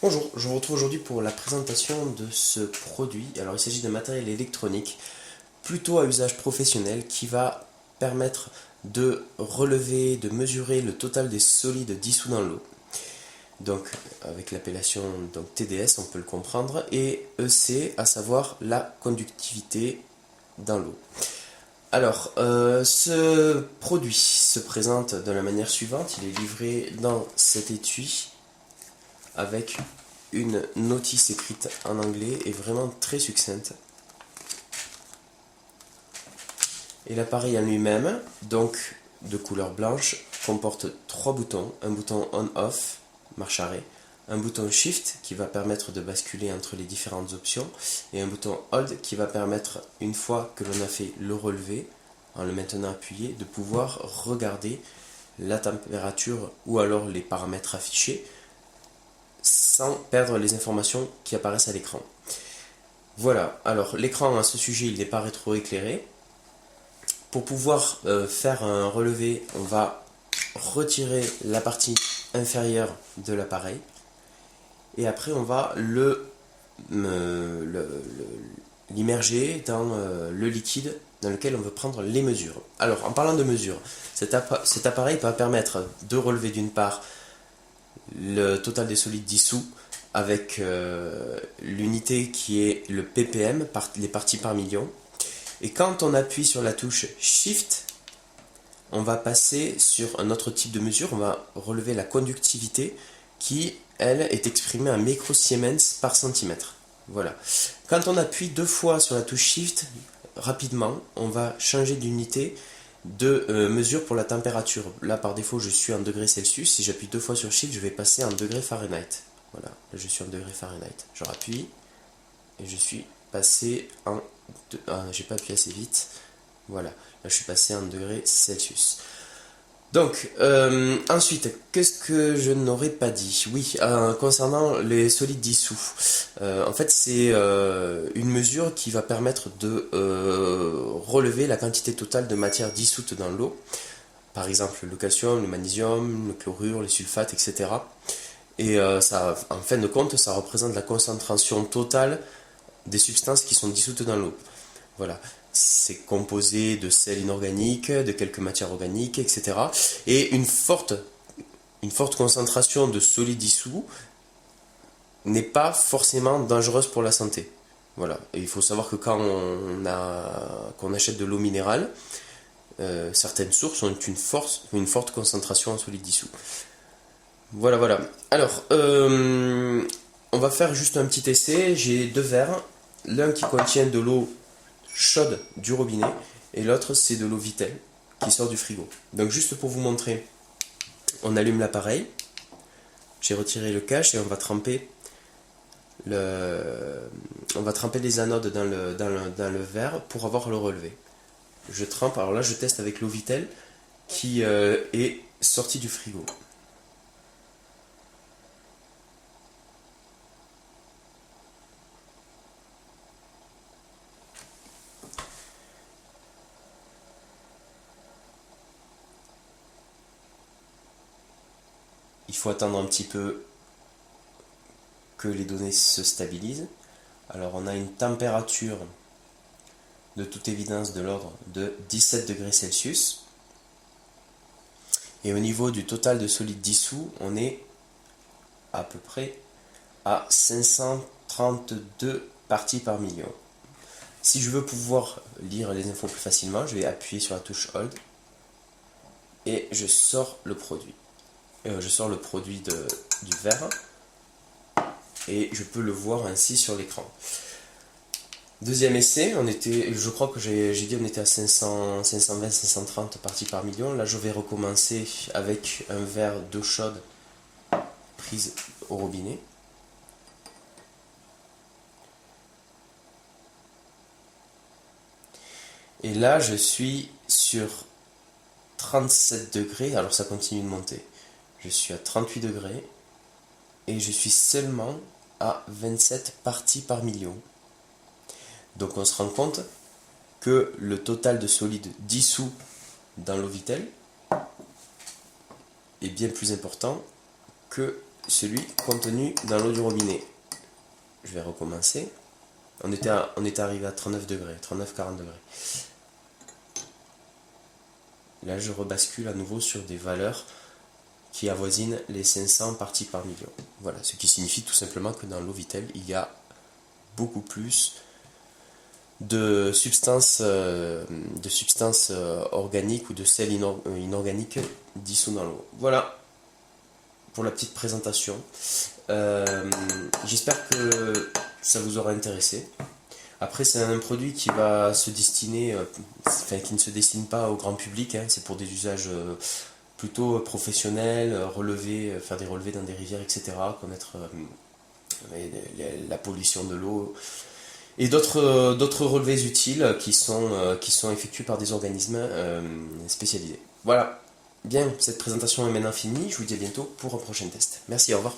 Bonjour, je vous retrouve aujourd'hui pour la présentation de ce produit. Alors il s'agit d'un matériel électronique plutôt à usage professionnel qui va permettre de relever, de mesurer le total des solides dissous dans l'eau. Donc avec l'appellation TDS on peut le comprendre, et EC à savoir la conductivité dans l'eau. Alors ce produit se présente de la manière suivante, il est livré dans cet étui avec une notice écrite en anglais et vraiment très succincte. Et l'appareil en lui-même, donc de couleur blanche, comporte trois boutons. Un bouton on-off, marche arrêt, un bouton shift qui va permettre de basculer entre les différentes options, et un bouton hold qui va permettre, une fois que l'on a fait le relevé, en le maintenant appuyé, de pouvoir regarder la température ou alors les paramètres affichés sans perdre les informations qui apparaissent à l'écran. Voilà, alors l'écran à ce sujet il n'est pas rétroéclairé. Pour pouvoir faire un relevé, on va retirer la partie inférieure de l'appareil et après on va l'immerger dans le liquide dans lequel on veut prendre les mesures. Alors en parlant de mesures, cet appareil va permettre de relever d'une part le total des solides dissous avec l'unité qui est le ppm, les parties par million. Et quand on appuie sur la touche Shift, on va passer sur un autre type de mesure, on va relever la conductivité qui, elle, est exprimée en microsiemens par centimètre. Voilà. Quand on appuie deux fois sur la touche Shift, rapidement, on va changer d'unité de mesure pour la température. Là, par défaut, je suis en degrés Celsius. Si j'appuie deux fois sur Shift, je vais passer en degrés Fahrenheit. Voilà, là, je suis en degrés Fahrenheit. Je rappuie et je suis passé en... j'ai pas appuyé assez vite. Voilà, là, je suis passé en degrés Celsius. Donc, ensuite, qu'est-ce que je n'aurais pas dit? Oui, concernant les solides dissous. En fait, c'est une mesure qui va permettre de relever la quantité totale de matière dissoute dans l'eau. Par exemple, le calcium, le magnésium, le chlorure, les sulfates, etc. Et ça, en fin de compte, ça représente la concentration totale des substances qui sont dissoutes dans l'eau. Voilà. C'est composé de sels inorganiques, de quelques matières organiques, etc. Et une forte concentration de solides dissous n'est pas forcément dangereuse pour la santé. Voilà. Et il faut savoir que quand qu'on achète de l'eau minérale, certaines sources ont une forte concentration en solides dissous. Voilà, voilà. Alors, on va faire juste un petit essai. J'ai deux verres. L'un qui contient de l'eau chaude du robinet et l'autre c'est de l'eau Vittel qui sort du frigo. Donc juste pour vous montrer, on allume l'appareil, j'ai retiré le cache et on va tremper les anodes dans le verre pour avoir le relevé. Je trempe, alors là je teste avec l'eau Vittel qui est sortie du frigo. Il faut attendre un petit peu que les données se stabilisent. Alors on a une température de toute évidence de l'ordre de 17 degrés Celsius. Et au niveau du total de solides dissous, on est à peu près à 532 parties par million. Si je veux pouvoir lire les infos plus facilement, je vais appuyer sur la touche Hold et je sors le produit. Je sors le produit du verre et je peux le voir ainsi sur l'écran. Deuxième essai, je crois que j'ai dit on était à 520, 530 parties par million. Là je vais recommencer avec un verre d'eau chaude prise au robinet. Et là je suis sur 37 degrés, alors ça continue de monter. Je suis à 38 degrés et je suis seulement à 27 parties par million. Donc on se rend compte que le total de solides dissous dans l'eau Vittel est bien plus important que celui contenu dans l'eau du robinet. Je vais recommencer. On était arrivé à 39 degrés, 39-40 degrés. Là, je rebascule à nouveau sur des valeurs qui avoisinent les 500 parties par million. Voilà, ce qui signifie tout simplement que dans l'eau Vittel, il y a beaucoup plus de substances organiques ou de sels inorganiques dissous dans l'eau. Voilà pour la petite présentation. J'espère que ça vous aura intéressé. Après, c'est un produit qui va se destiner, qui ne se destine pas au grand public, hein. C'est pour des usages plutôt professionnels, faire des relevés dans des rivières, etc., connaître la pollution de l'eau et d'autres relevés utiles qui sont effectués par des organismes spécialisés. Voilà, bien, cette présentation est maintenant finie, je vous dis à bientôt pour un prochain test. Merci, au revoir.